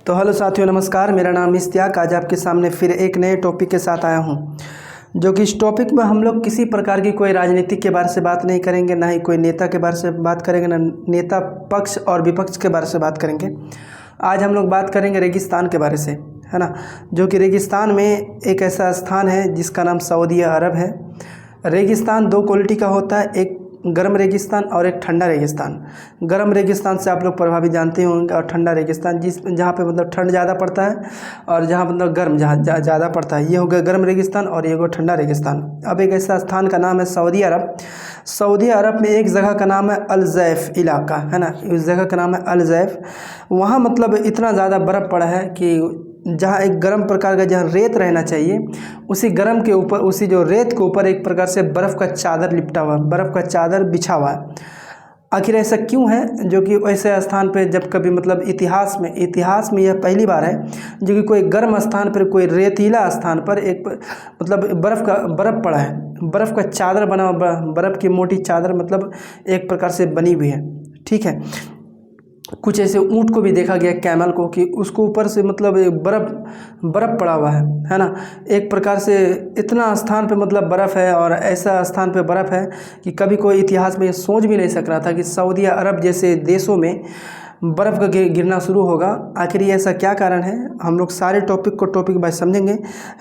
तो हेलो साथियों, नमस्कार। मेरा नाम इश्तियाक। आज आपके सामने फिर एक नए टॉपिक के साथ आया हूं, जो कि इस टॉपिक में हम लोग किसी प्रकार की कोई राजनीतिक के बारे से बात नहीं करेंगे, ना ही कोई नेता के बारे से बात करेंगे, ना नेता पक्ष और विपक्ष के बारे से बात करेंगे। आज हम लोग बात करेंगे रेगिस्तान के बारे से, है ना। जो कि रेगिस्तान में एक ऐसा स्थान है जिसका नाम सऊदी अरब है। रेगिस्तान दो क्वालिटी का होता है, एक गर्म रेगिस्तान और एक ठंडा रेगिस्तान। गर्म रेगिस्तान से आप लोग प्रभावित जानते होंगे, और ठंडा रेगिस्तान जहाँ पे मतलब ठंड ज़्यादा पड़ता है और जहाँ मतलब गर्म जहाँ ज़्यादा पड़ता है, ये हो गया गर्म रेगिस्तान और ये हो ठंडा रेगिस्तान। अब एक ऐसा स्थान का नाम है सऊदी अरब। सऊदी अरब में एक जगह का नाम है अल ज़ैफ़ इलाका, है ना। इस जगह का नाम है अल ज़ैफ़। वहाँ मतलब इतना ज़्यादा बर्फ़ पड़ा है कि जहाँ एक गर्म प्रकार का जहाँ रेत रहना चाहिए, उसी गर्म के ऊपर, उसी जो रेत के ऊपर एक प्रकार से बर्फ़ का चादर लिपटा हुआ है, बर्फ़ का चादर बिछा हुआ है। आखिर ऐसा क्यों है? जो कि ऐसे स्थान पे जब कभी मतलब इतिहास में यह पहली बार है जो कि कोई गर्म स्थान पर, कोई रेतीला स्थान पर एक मतलब बर्फ़ पड़ा है, बर्फ़ का चादर बना, बर्फ़ की मोटी चादर मतलब एक प्रकार से बनी हुई है, ठीक है। कुछ ऐसे ऊँट को भी देखा गया, कैमल को, कि उसको ऊपर से मतलब बर्फ़ पड़ा हुआ है ना। एक प्रकार से इतना स्थान पे मतलब बर्फ़ है, और ऐसा स्थान पे बर्फ़ है कि कभी कोई इतिहास में ये सोच भी नहीं सक रहा था कि सऊदी अरब जैसे देशों में बर्फ़ का गिरना शुरू होगा। आखिर ये ऐसा क्या कारण है, हम लोग सारे टॉपिक बाय समझेंगे,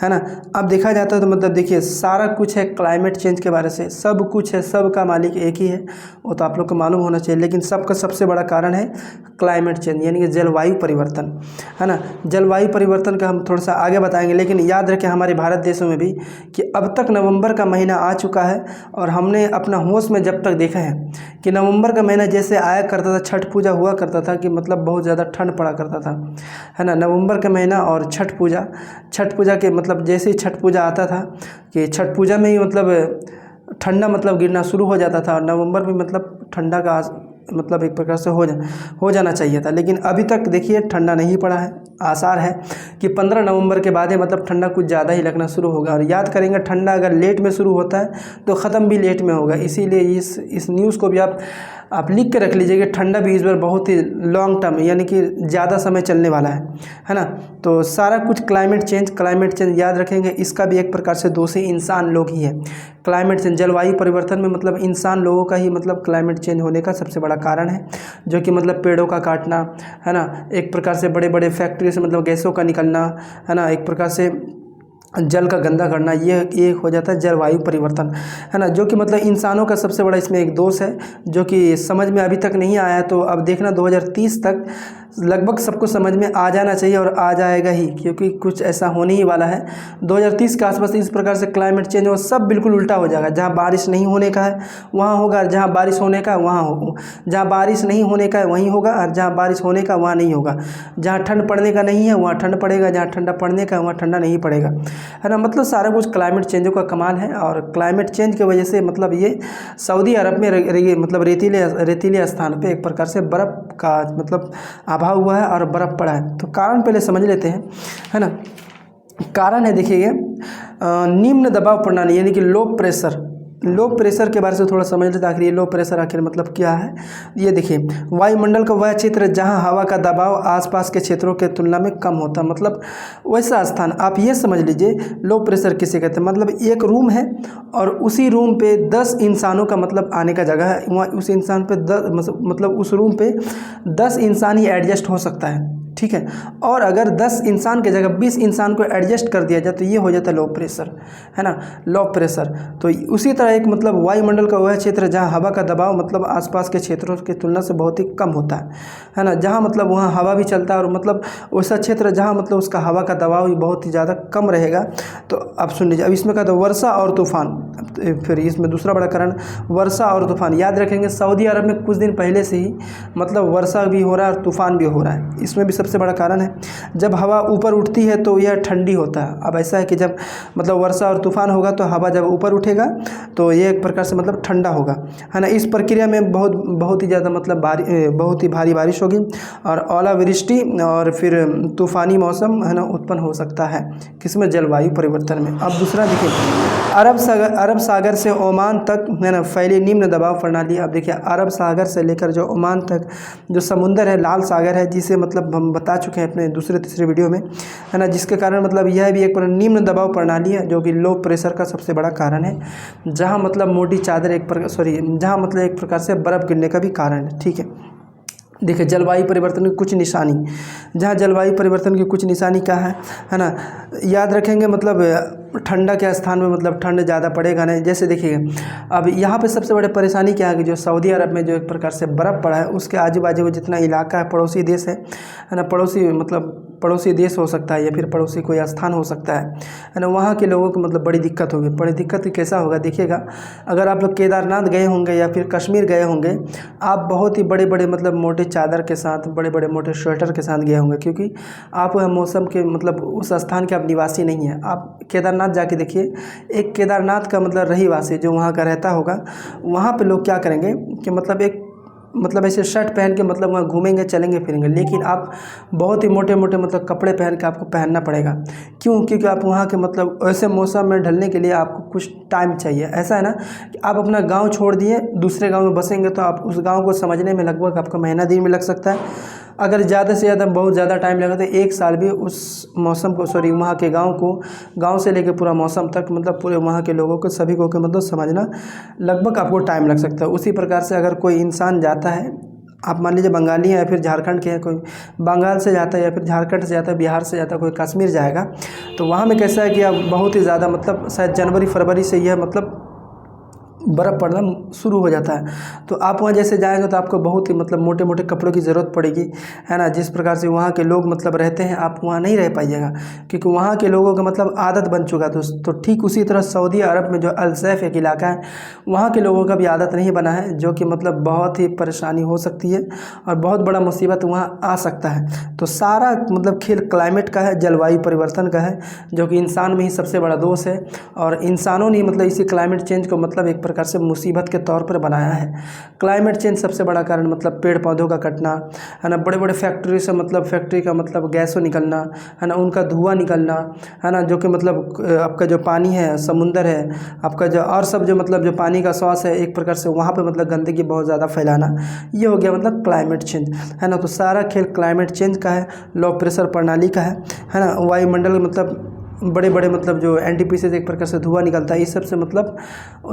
है ना। अब देखा जाता है तो मतलब देखिए, सारा कुछ है क्लाइमेट चेंज के बारे से, सब कुछ है, सब का मालिक एक ही है, वो तो आप लोग को मालूम होना चाहिए। लेकिन सबका सबसे बड़ा कारण है क्लाइमेट चेंज, यानी कि जलवायु परिवर्तन, है ना। जलवायु परिवर्तन का हम थोड़ा सा आगे बताएंगे, लेकिन याद रखें हमारे भारत देशों में भी कि अब तक नवंबर का महीना आ चुका है, और हमने अपना होश में जब तक देखा है कि नवंबर का महीना जैसे आया करता था, छठ पूजा हुआ करता था, कि मतलब बहुत ज़्यादा ठंड पड़ा करता था, है ना। नवंबर का महीना और छठ पूजा के मतलब जैसे ही छठ पूजा आता था कि छठ पूजा में ही मतलब ठंडा मतलब गिरना शुरू हो जाता था, और नवंबर में मतलब ठंडा का मतलब एक प्रकार से हो जाना चाहिए था। लेकिन अभी तक देखिए ठंडा नहीं पड़ा है। आसार है कि 15 नवंबर के बाद मतलब ठंडा कुछ ज़्यादा ही लगना शुरू होगा। और याद करेंगे, ठंडा अगर लेट में शुरू होता है तो ख़त्म भी लेट में होगा। इसीलिए इस न्यूज़ को भी आप लिख के रख लीजिए कि ठंडा भी इस बार बहुत ही लॉन्ग टर्म, यानी कि ज़्यादा समय चलने वाला है ना। तो सारा कुछ क्लाइमेट चेंज याद रखेंगे, इसका भी एक प्रकार से दोषी इंसान लोग ही है। क्लाइमेट चेंज, जलवायु परिवर्तन में मतलब इंसान लोगों का ही मतलब क्लाइमेट चेंज होने का सबसे बड़ा कारण है, जो कि मतलब पेड़ों का काटना, है ना। एक प्रकार से बड़े बड़े फैक्ट्री से मतलब गैसों का निकलना, है ना। एक प्रकार से जल का गंदा करना, ये हो जाता है जलवायु परिवर्तन, है ना। जो कि मतलब इंसानों का सबसे बड़ा इसमें एक दोष है, जो कि समझ में अभी तक नहीं आया। तो अब देखना 2030 तक लगभग सबको समझ में आ जाना चाहिए, और आ जाएगा ही, क्योंकि कुछ ऐसा होने ही वाला है 2030 के आसपास। इस प्रकार से क्लाइमेट चेंज हो, सब बिल्कुल उल्टा हो जाएगा। जहाँ बारिश नहीं होने का है वहाँ होगा, जहाँ बारिश होने का है वहाँ होगा, जहाँ बारिश नहीं होने का है वहीं होगा, और जहाँ बारिश होने का वहाँ नहीं होगा। जहाँ ठंड पड़ने का नहीं है वहाँ ठंड पड़ेगा, जहाँ ठंडा पड़ने का है वहाँ ठंडा नहीं पड़ेगा, है ना। मतलब सारा कुछ क्लाइमेट चेंजों का कमाल है, और क्लाइमेट चेंज की वजह से मतलब ये सऊदी अरब में मतलब रेतीले स्थान पे एक प्रकार से बर्फ़ का मतलब अभाव हुआ है और बर्फ़ पड़ा है। तो कारण पहले समझ लेते हैं, है ना। कारण है देखिए, निम्न दबाव प्रणाली, यानी कि लो प्रेशर के बारे से थोड़ा समझ लेते हैं। आखिर ये लो प्रेशर आखिर मतलब क्या है, ये देखिए, वायुमंडल का वह क्षेत्र जहां हवा का दबाव आसपास के क्षेत्रों के तुलना में कम होता है, मतलब वैसा स्थान। आप ये समझ लीजिए, लो प्रेशर किसे कहते हैं, मतलब एक रूम है और उसी रूम पे 10 इंसानों का मतलब आने का जगह है। वहाँ उस इंसान पे 10 मतलब उस रूम पे 10 इंसान ही एडजस्ट हो सकता है, ठीक है। और अगर 10 इंसान के जगह 20 इंसान को एडजस्ट कर दिया जाए तो ये हो जाता है लो प्रेशर, है ना, लो प्रेशर। तो उसी तरह एक मतलब वायुमंडल का वह क्षेत्र जहाँ हवा का दबाव मतलब आसपास के क्षेत्रों की तुलना से बहुत ही कम होता है ना। जहाँ मतलब वहाँ हवा भी चलता है, और मतलब वैसा क्षेत्र जहाँ मतलब उसका हवा का दबाव भी बहुत ही ज़्यादा कम रहेगा। तो अब सुन लीजिए, अब इसमें कहते हैं वर्षा और तूफान। फिर इसमें दूसरा बड़ा कारण वर्षा और तूफान। याद रखेंगे, सऊदी अरब में कुछ दिन पहले से ही मतलब वर्षा भी हो रहा है और तूफान भी हो रहा है। इसमें भी सबसे बड़ा कारण है, जब हवा ऊपर उठती है तो यह ठंडी होता है। अब ऐसा है कि जब मतलब वर्षा और तूफान होगा तो हवा जब ऊपर उठेगा तो ये एक प्रकार से मतलब ठंडा होगा, है ना। इस प्रक्रिया में बहुत ही ज़्यादा मतलब बहुत ही भारी बारिश होगी, और ओलावृष्टि और फिर तूफ़ानी मौसम, है ना, उत्पन्न हो सकता है, किसमें, जलवायु परिवर्तन में। अब दूसरा देखिए, अरब सागर से ओमान तक, है ना, फैली निम्न दबाव प्रणाली। अब देखिए, अरब सागर से लेकर जो ओमान तक जो समुंदर है, लाल सागर है, जिसे मतलब हम बता चुके हैं अपने दूसरे तीसरे वीडियो में, है ना, जिसके कारण मतलब यह भी एक निम्न दबाव प्रणाली है जो कि लो प्रेशर का सबसे बड़ा कारण है, जहाँ मतलब मोटी चादर जहाँ मतलब एक प्रकार से बर्फ़ गिरने का भी कारण है। ठीक है, देखिए जलवायु परिवर्तन की कुछ निशानी, जहाँ जलवायु परिवर्तन की कुछ निशानी क्या है ना, याद रखेंगे मतलब ठंडा के स्थान में मतलब ठंड ज़्यादा पड़ेगा नहीं। जैसे देखिए अब यहाँ पे सबसे बड़ी परेशानी क्या है कि जो सऊदी अरब में जो एक प्रकार से बर्फ़ पड़ा है, उसके आजू बाजू का जितना इलाका है, पड़ोसी देश है ना, पड़ोसी देश हो सकता है या फिर पड़ोसी कोई स्थान हो सकता है ना, वहाँ के लोगों को मतलब बड़ी दिक्कत होगी। बड़ी दिक्कत कैसा होगा देखिएगा, अगर आप लोग केदारनाथ गए होंगे या फिर कश्मीर गए होंगे, आप बहुत ही बड़े बड़े मतलब मोटे चादर के साथ, बड़े बड़े मोटे स्वेटर के साथ गए होंगे, क्योंकि आप वह मौसम के मतलब उस स्थान के आप निवासी नहीं हैं। आप केदारनाथ जाके देखिए, एक केदारनाथ का मतलब रहीवासी जो वहाँ का रहता होगा, वहाँ पे लोग क्या करेंगे कि मतलब ऐसे शर्ट पहन के मतलब वहाँ घूमेंगे, चलेंगे फिरेंगे, लेकिन आप बहुत ही मोटे मोटे मतलब कपड़े पहन के आपको पहनना पड़ेगा। क्यों? क्योंकि आप वहाँ के मतलब ऐसे मौसम में ढलने के लिए आपको कुछ टाइम चाहिए। ऐसा है ना कि आप अपना गांव छोड़ दिए, दूसरे गांव में बसेंगे, तो आप उस गांव को समझने में लगभग आपका महीना दिन में लग सकता है। अगर ज़्यादा से ज़्यादा बहुत ज़्यादा टाइम लगा तो 1 साल भी उस मौसम को वहाँ के गांव से लेकर पूरा मौसम तक मतलब पूरे वहाँ के लोगों को सभी को मतलब समझना लगभग आपको टाइम लग सकता है। उसी प्रकार से अगर कोई इंसान जाता है, आप मान लीजिए बंगाली हैं या फिर झारखंड के हैं, कोई बंगाल से जाता है या फिर झारखंड से जाता है, बिहार से जाता है, कोई कश्मीर जाएगा, तो वहाँ में कैसा है कि अब बहुत ही ज़्यादा मतलब शायद जनवरी फरवरी से यह मतलब बर्फ़ पड़ना शुरू हो जाता है। तो आप वहाँ जैसे जाएंगे तो आपको बहुत ही मतलब मोटे मोटे कपड़ों की ज़रूरत पड़ेगी, है ना। जिस प्रकार से वहाँ के लोग मतलब रहते हैं, आप वहाँ नहीं रह पाइएगा, क्योंकि वहाँ के लोगों का मतलब आदत बन चुका है। तो ठीक उसी तरह सऊदी अरब में जो अल-सैफ एक इलाका है, वहाँ के लोगों का भी आदत नहीं बना है, जो कि मतलब बहुत ही परेशानी हो सकती है और बहुत बड़ा मुसीबत वहाँ आ सकता है। तो सारा मतलब खेल क्लाइमेट का है, जलवायु परिवर्तन का है, जो कि इंसान में ही सबसे बड़ा दोष है। और इंसानों ने मतलब इसी क्लाइमेट चेंज को मतलब एक प्रकार से मुसीबत के तौर पर बनाया है। क्लाइमेट चेंज सबसे बड़ा कारण मतलब पेड़ पौधों का कटना, है ना, बड़े बड़े फैक्ट्री से मतलब फैक्ट्री का मतलब गैसों निकलना, है ना, उनका धुआं निकलना, है ना, जो कि मतलब आपका जो पानी है, समुंदर है, आपका जो और सब जो मतलब जो पानी का श्वास है, एक प्रकार से वहाँ पे मतलब गंदगी बहुत ज़्यादा फैलाना, ये हो गया मतलब क्लाइमेट चेंज, है ना। तो सारा खेल क्लाइमेट चेंज का है, लो प्रेशर प्रणाली का है ना। वायुमंडल मतलब बड़े बड़े मतलब जो एनटीपीसी से एक प्रकार से धुआं निकलता है, इस सब से मतलब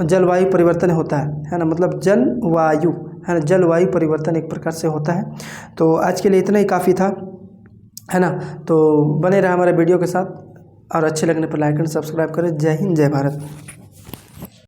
जलवायु परिवर्तन होता है ना, मतलब जलवायु, है ना, जलवायु परिवर्तन एक प्रकार से होता है। तो आज के लिए इतना ही काफ़ी था, है ना। तो बने रहे हमारे वीडियो के साथ, और अच्छे लगने पर लाइक एंड सब्सक्राइब करें। जय हिंद, जय भारत।